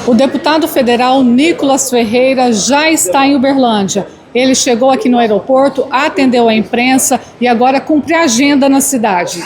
O deputado federal Nicolas Ferreira já está em Uberlândia. Ele chegou aqui no aeroporto, atendeu a imprensa e agora cumpre a agenda na cidade.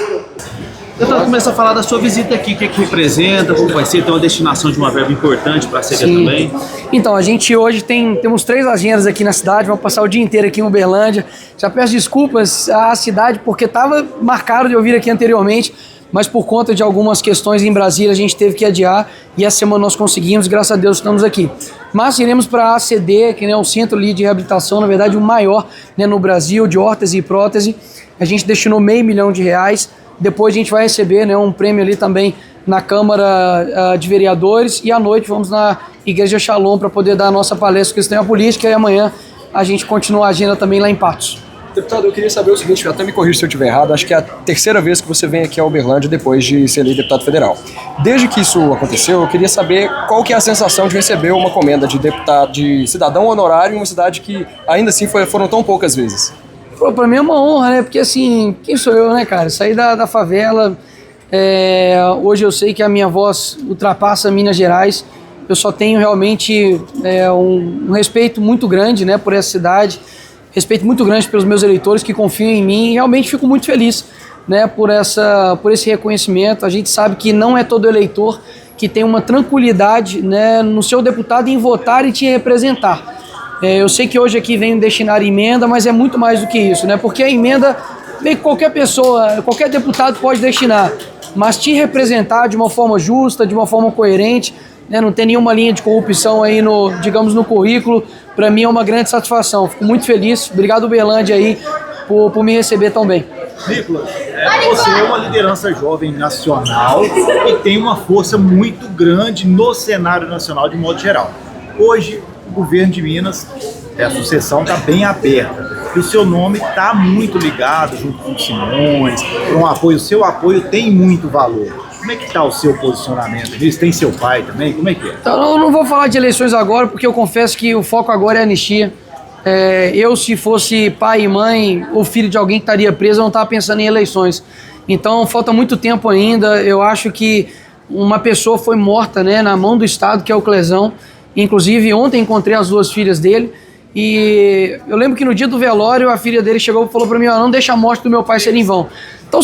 Deputado, começa a falar da sua visita aqui, o que representa, como vai ser, tem uma destinação de uma verba importante para a CD também. Então, a gente hoje temos 3 agendas aqui na cidade, vamos passar o dia inteiro aqui em Uberlândia. Já peço desculpas à cidade porque estava marcado de eu vir aqui anteriormente, mas por conta de algumas questões em Brasília a gente teve que adiar e essa semana nós conseguimos, graças a Deus estamos aqui. Mas iremos para a ACD, que é um centro ali de reabilitação, na verdade o maior, né, no Brasil, de órtese e prótese. A gente destinou R$500 mil. Depois a gente vai receber, né, um prêmio ali também na Câmara de Vereadores e à noite vamos na Igreja Shalom para poder dar a nossa palestra cristã e política e amanhã a gente continua a agenda também lá em Patos. Deputado, eu queria saber o seguinte, até me corrija se eu estiver errado, acho que é a 3ª vez que você vem aqui a Uberlândia depois de ser eleito deputado federal. Desde que isso aconteceu, eu queria saber qual que é a sensação de receber uma comenda de deputado, de cidadão honorário em uma cidade que ainda assim foram tão poucas vezes. Pô, pra mim é uma honra, né? Porque assim, quem sou eu, né, cara? Saí da favela, hoje eu sei que a minha voz ultrapassa Minas Gerais. Eu só tenho realmente um respeito muito grande, né, por essa cidade, respeito muito grande pelos meus eleitores que confiam em mim e realmente fico muito feliz, né, por esse reconhecimento. A gente sabe que não é todo eleitor que tem uma tranquilidade, né, no seu deputado em votar e te representar. Eu sei que hoje aqui vem destinar emenda, mas é muito mais do que isso, né? Porque a emenda, meio que qualquer pessoa, qualquer deputado pode destinar, mas te representar de uma forma justa, de uma forma coerente, né? Não tem nenhuma linha de corrupção aí no currículo, para mim é uma grande satisfação. Fico muito feliz, obrigado Uberlândia aí por me receber tão bem. Nicolas, você é uma liderança jovem nacional e tem uma força muito grande no cenário nacional de modo geral. Hoje, o governo de Minas, a sucessão está bem aberta. E o seu nome está muito ligado, junto com o Simões, para um apoio. O seu apoio tem muito valor. Como é que está o seu posicionamento nisso? Tem seu pai também? Como é que é? Então, eu não vou falar de eleições agora, porque eu confesso que o foco agora é a anistia. Eu, se fosse pai e mãe ou filho de alguém que estaria preso, eu não estava pensando em eleições. Então, falta muito tempo ainda. Eu acho que uma pessoa foi morta, né, na mão do Estado, que é o Clezão. Inclusive, ontem encontrei as 2 filhas dele e eu lembro que no dia do velório a filha dele chegou e falou para mim, não deixa a morte do meu pai ser em vão. Então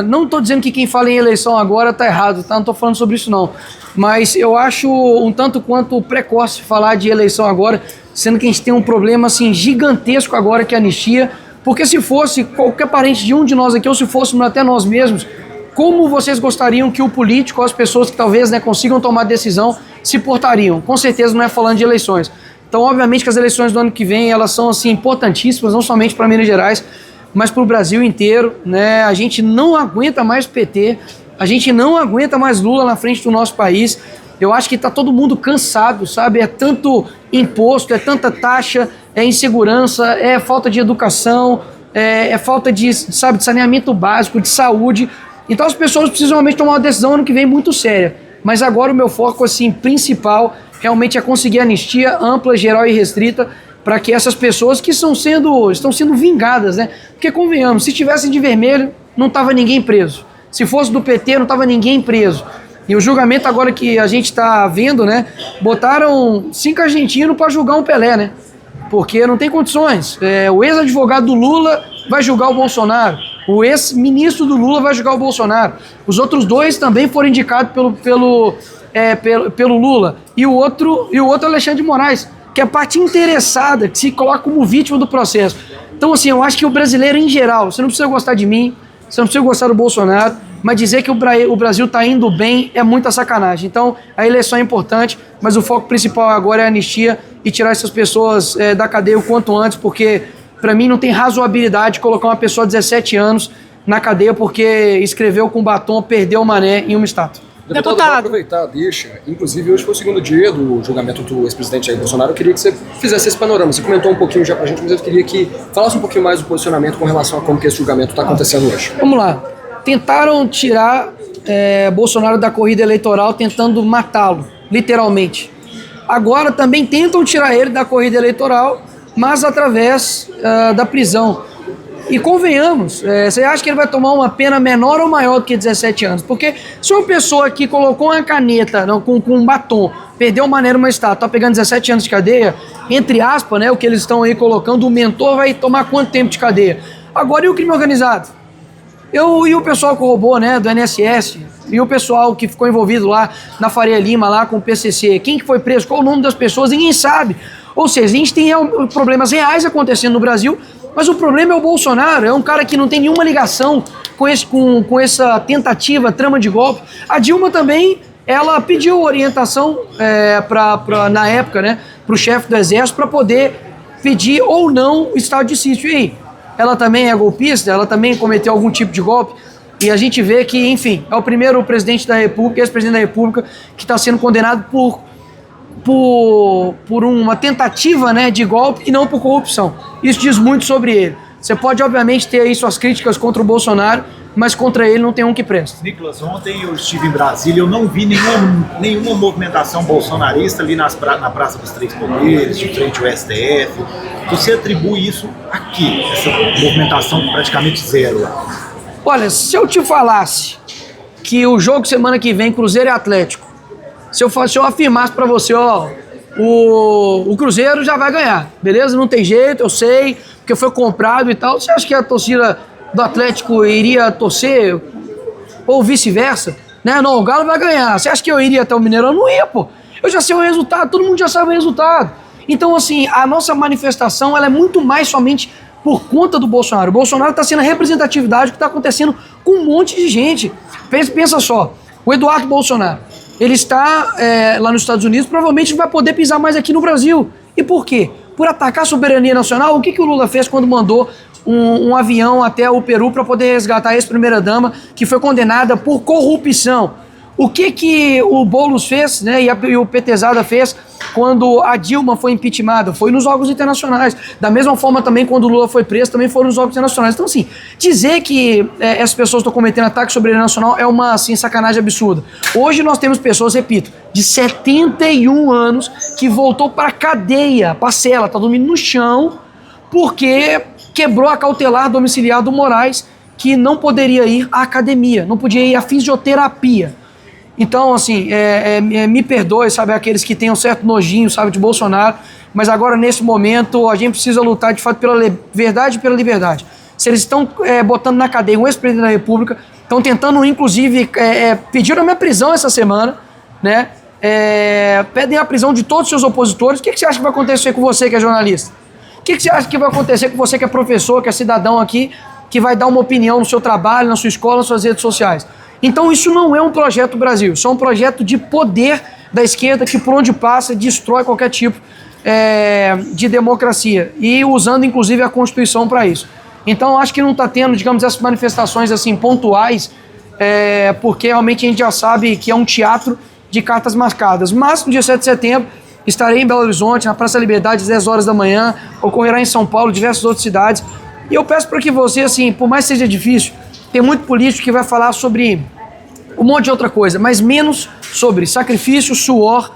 não estou dizendo que quem fala em eleição agora está errado, tá? Não estou falando sobre isso não. Mas eu acho um tanto quanto precoce falar de eleição agora, sendo que a gente tem um problema assim, gigantesco agora que é a anistia, porque se fosse qualquer parente de um de nós aqui, ou se fôssemos até nós mesmos, como vocês gostariam que o político, as pessoas que talvez, né, consigam tomar decisão, se portariam? Com certeza não é falando de eleições. Então, obviamente que as eleições do ano que vem, elas são assim, importantíssimas, não somente para Minas Gerais, mas para o Brasil inteiro, né? A gente não aguenta mais PT, a gente não aguenta mais Lula na frente do nosso país. Eu acho que está todo mundo cansado, sabe? É tanto imposto, é tanta taxa, é insegurança, é falta de educação, é falta de, sabe, de saneamento básico, de saúde. Então as pessoas precisam realmente tomar uma decisão ano que vem muito séria. Mas agora o meu foco assim, principal realmente é conseguir anistia ampla, geral e restrita para que essas pessoas que estão sendo vingadas, né? Porque convenhamos, se tivessem de vermelho, não estava ninguém preso. Se fosse do PT, não estava ninguém preso. E o julgamento agora que a gente está vendo, né? Botaram 5 argentinos para julgar um Pelé, né? Porque não tem condições. O ex-advogado do Lula vai julgar o Bolsonaro. O ex-ministro do Lula vai julgar o Bolsonaro. Os outros 2 também foram indicados pelo Lula. E o outro é Alexandre de Moraes, que é a parte interessada, que se coloca como vítima do processo. Então, assim, eu acho que o brasileiro em geral, você não precisa gostar de mim, você não precisa gostar do Bolsonaro, mas dizer que o Brasil está indo bem é muita sacanagem. Então, a eleição é importante, mas o foco principal agora é a anistia e tirar essas pessoas da cadeia o quanto antes, porque, para mim, não tem razoabilidade colocar uma pessoa de 17 anos na cadeia porque escreveu com batom, perdeu o mané em uma estátua. Deputado, vou aproveitar, deixa. Inclusive, hoje foi o 2º dia do julgamento do ex-presidente Jair Bolsonaro. Eu queria que você fizesse esse panorama. Você comentou um pouquinho já pra gente, mas eu queria que falasse um pouquinho mais do posicionamento com relação a como que esse julgamento está acontecendo hoje. Vamos lá. Tentaram tirar Bolsonaro da corrida eleitoral, tentando matá-lo, literalmente. Agora também tentam tirar ele da corrida eleitoral, mas através da prisão. E convenhamos, você acha que ele vai tomar uma pena menor ou maior do que 17 anos? Porque se uma pessoa que colocou uma caneta com um batom perdeu o Mané numa estátua, tá pegando 17 anos de cadeia, entre aspas, né, o que eles estão aí colocando, o mentor vai tomar quanto tempo de cadeia? Agora, e o crime organizado? E o pessoal que roubou, né, do INSS, e o pessoal que ficou envolvido lá na Faria Lima, lá com o PCC, quem que foi preso, qual o nome das pessoas, ninguém sabe. Ou seja, a gente tem problemas reais acontecendo no Brasil, mas o problema é o Bolsonaro, é um cara que não tem nenhuma ligação com essa tentativa, trama de golpe. A Dilma também, ela pediu orientação na época, né, para o chefe do Exército para poder pedir ou não o estado de sítio. E aí, ela também é golpista, ela também cometeu algum tipo de golpe, e a gente vê que, enfim, é o primeiro presidente da República, ex-presidente da República, que está sendo condenado por uma tentativa, né, de golpe e não por corrupção. Isso diz muito sobre ele. Você pode, obviamente, ter aí suas críticas contra o Bolsonaro, mas contra ele não tem um que presta. Nicolas, ontem eu estive em Brasília, eu não vi nenhuma movimentação bolsonarista ali na Praça dos Três Poderes, de frente ao STF. Você atribui isso aqui, essa movimentação praticamente zero? Olha, se eu te falasse que o jogo semana que vem, Cruzeiro e Atlético, se eu afirmasse pra você, ó, o Cruzeiro já vai ganhar, beleza? Não tem jeito, eu sei, porque foi comprado e tal. Você acha que a torcida do Atlético iria torcer ou vice-versa? Né? Não, o Galo vai ganhar. Você acha que eu iria até o Mineirão? Eu não ia, pô. Eu já sei o resultado, todo mundo já sabe o resultado. Então, assim, a nossa manifestação, ela é muito mais somente por conta do Bolsonaro. O Bolsonaro está sendo a representatividade do que está acontecendo com um monte de gente. Pensa só, o Eduardo Bolsonaro, ele está lá nos Estados Unidos, provavelmente não vai poder pisar mais aqui no Brasil. E por quê? Por atacar a soberania nacional. O que o Lula fez quando mandou um avião até o Peru para poder resgatar a ex-primeira-dama, que foi condenada por corrupção? O que o Boulos fez, né, e o Petezada fez quando a Dilma foi impeachmentada? Foi nos órgãos internacionais. Da mesma forma também quando o Lula foi preso, também foram nos órgãos internacionais. Então, assim, dizer que essas pessoas estão cometendo ataque sobre a soberania nacional é uma, assim, sacanagem absurda. Hoje nós temos pessoas, repito, de 71 anos que voltou para cadeia, para cela, tá dormindo no chão, porque quebrou a cautelar domiciliar do Moraes, que não poderia ir à academia, não podia ir à fisioterapia. Então, assim, me perdoe, sabe, aqueles que têm um certo nojinho, sabe, de Bolsonaro, mas agora, nesse momento, a gente precisa lutar, de fato, pela verdade e pela liberdade. Se eles estão botando na cadeia um ex-presidente da República, estão tentando, inclusive, pediram a minha prisão essa semana, né, pedem a prisão de todos os seus opositores. O que você acha que vai acontecer com você, que é jornalista? O que você acha que vai acontecer com você, que é professor, que é cidadão aqui, que vai dar uma opinião no seu trabalho, na sua escola, nas suas redes sociais? Então isso não é um projeto Brasil, isso é um projeto de poder da esquerda que por onde passa destrói qualquer tipo de democracia e usando inclusive a Constituição para isso. Então acho que não está tendo, digamos, essas manifestações assim pontuais, porque realmente a gente já sabe que é um teatro de cartas marcadas. Mas no dia 7 de setembro estarei em Belo Horizonte, na Praça da Liberdade, às 10 horas da manhã, ocorrerá em São Paulo, diversas outras cidades. E eu peço para que você, assim, por mais que seja difícil, tem muito político que vai falar sobre um monte de outra coisa, mas menos sobre sacrifício, suor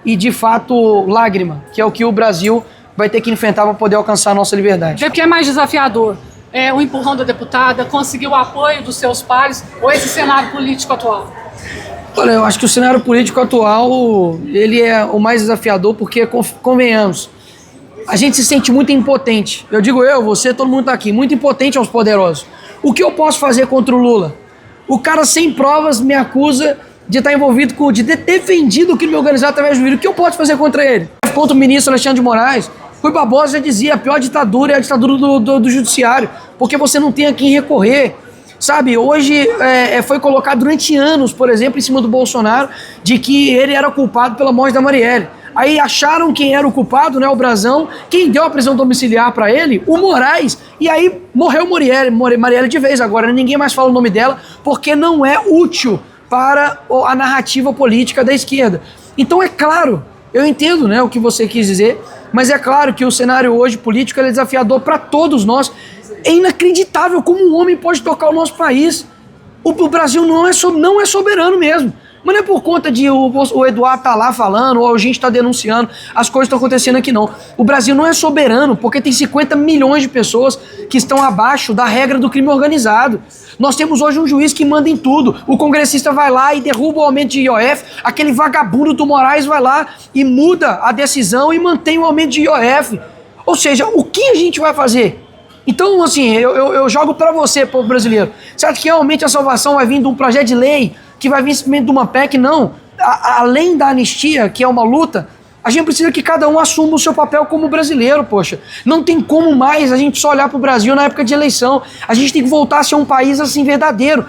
e, de fato, lágrima, que é o que o Brasil vai ter que enfrentar para poder alcançar a nossa liberdade. O que é mais desafiador? O empurrão da deputada, conseguir o apoio dos seus pares ou esse cenário político atual? Olha, eu acho que o cenário político atual, ele é o mais desafiador porque, convenhamos, a gente se sente muito impotente. Eu digo você, todo mundo está aqui, muito impotente aos poderosos. O que eu posso fazer contra o Lula? O cara sem provas me acusa de estar envolvido de ter defendido o crime organizado através do vírus. O que eu posso fazer contra ele? Contra o ministro Alexandre de Moraes, Rui Barbosa já dizia, a pior ditadura é a ditadura do judiciário, porque você não tem a quem recorrer. Sabe, hoje foi colocado durante anos, por exemplo, em cima do Bolsonaro, de que ele era culpado pela morte da Marielle. Aí acharam quem era o culpado, né, o Brazão, quem deu a prisão domiciliar para ele, o Moraes, e aí morreu Marielle de vez agora, ninguém mais fala o nome dela, porque não é útil para a narrativa política da esquerda. Então é claro, eu entendo, né, o que você quis dizer, mas é claro que o cenário hoje político é desafiador para todos nós. É inacreditável como um homem pode tocar o nosso país. O Brasil não é soberano mesmo. Mas não é por conta de o Eduardo tá lá falando, ou a gente tá denunciando, as coisas estão acontecendo aqui não. O Brasil não é soberano, porque tem 50 milhões de pessoas que estão abaixo da regra do crime organizado. Nós temos hoje um juiz que manda em tudo. O congressista vai lá e derruba o aumento de IOF, aquele vagabundo do Moraes vai lá e muda a decisão e mantém o aumento de IOF. Ou seja, o que a gente vai fazer? Então, assim, eu jogo pra você, povo brasileiro. Você acha que realmente a salvação vai vir de um projeto de lei, que vai vir simplesmente de uma PEC? Não. Além da anistia, que é uma luta, a gente precisa que cada um assuma o seu papel como brasileiro, poxa. Não tem como mais a gente só olhar pro Brasil na época de eleição. A gente tem que voltar a ser um país assim verdadeiro.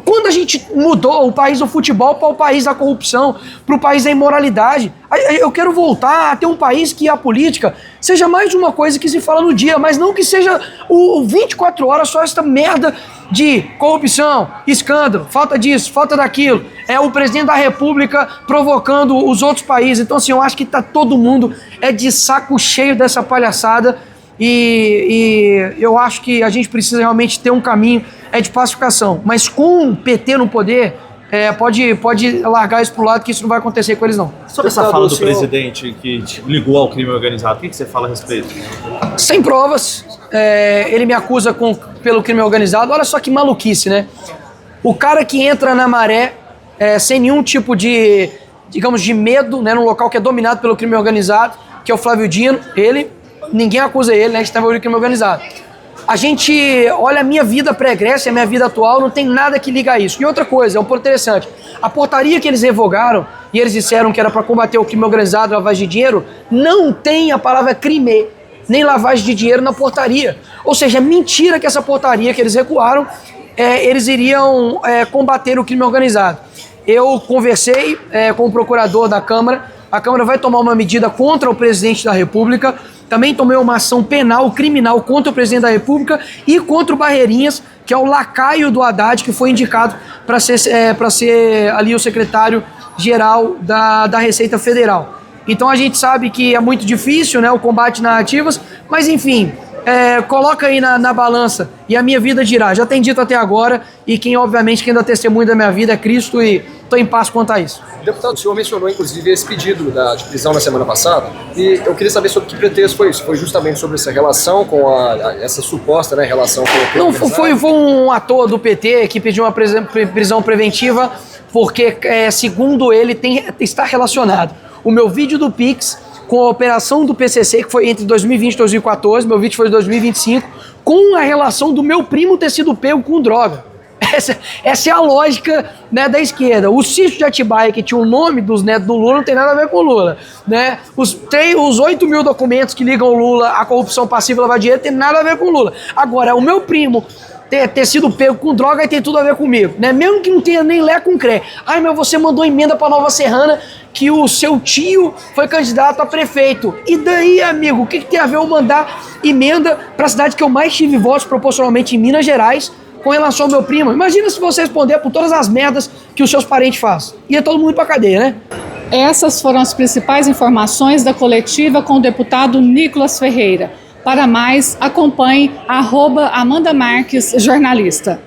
Quando a gente mudou o país do futebol para o país da corrupção, para o país da imoralidade, eu quero voltar a ter um país que a política seja mais de uma coisa que se fala no dia, mas não que seja o 24 horas só essa merda de corrupção, escândalo, falta disso, falta daquilo. É o presidente da República provocando os outros países. Então, assim, eu acho que tá todo mundo de saco cheio dessa palhaçada e eu acho que a gente precisa realmente ter um caminho de pacificação. Mas com o PT no poder, pode largar isso pro lado, que isso não vai acontecer com eles, não. Sobre essa fala do presidente que ligou ao crime organizado, o que você fala a respeito? Sem provas. Ele me acusa pelo crime organizado. Olha só que maluquice, né? O cara que entra na maré sem nenhum tipo de, digamos, de medo, né, num local que é dominado pelo crime organizado, que é o Flávio Dino, ninguém acusa ele, né, de estar envolvido em crime organizado. A gente olha a minha vida pregressa e a minha vida atual, não tem nada que liga a isso. E outra coisa, é um ponto interessante, a portaria que eles revogaram, e eles disseram que era para combater o crime organizado e lavagem de dinheiro, não tem a palavra crime, nem lavagem de dinheiro na portaria. Ou seja, é mentira que essa portaria que eles recuaram, eles iriam combater o crime organizado. Eu conversei com o procurador da Câmara, a Câmara vai tomar uma medida contra o presidente da República, também tomei uma ação penal, criminal contra o presidente da República e contra o Barreirinhas, que é o lacaio do Haddad, que foi indicado para ser ali o secretário-geral da Receita Federal. Então a gente sabe que é muito difícil, né, o combate nas ativas, mas enfim, coloca aí na balança e a minha vida dirá. Já tem dito até agora e quem dá testemunho da minha vida é Cristo e estou em paz quanto a isso. Deputado, o senhor mencionou inclusive esse pedido de prisão na semana passada e eu queria saber sobre que pretexto foi isso. Foi justamente sobre essa relação com essa suposta, né, relação com o Não, foi um ator do PT que pediu uma prisão preventiva porque, segundo ele, está relacionado o meu vídeo do Pix com a operação do PCC, que foi entre 2020 e 2014, meu vídeo foi de 2025, com a relação do meu primo ter sido pego com droga. Essa é a lógica, né, da esquerda. O sítio de Atibaia, que tinha o nome dos netos do Lula, não tem nada a ver com o Lula, né? Os 8 mil documentos que ligam o Lula à corrupção passiva e lavar dinheiro tem nada a ver com o Lula. Agora, o meu primo ter sido pego com droga tem tudo a ver comigo, né? Mesmo que não tenha nem lé com cré. Ai, mas você mandou emenda pra Nova Serrana que o seu tio foi candidato a prefeito. E daí, amigo, o que tem a ver eu mandar emenda pra cidade que eu mais tive votos proporcionalmente em Minas Gerais com relação ao meu primo? Imagina se você responder por todas as merdas que os seus parentes fazem. Ia todo mundo pra cadeia, né? Essas foram as principais informações da coletiva com o deputado Nicolas Ferreira. Para mais, acompanhe @Amanda Marques, jornalista.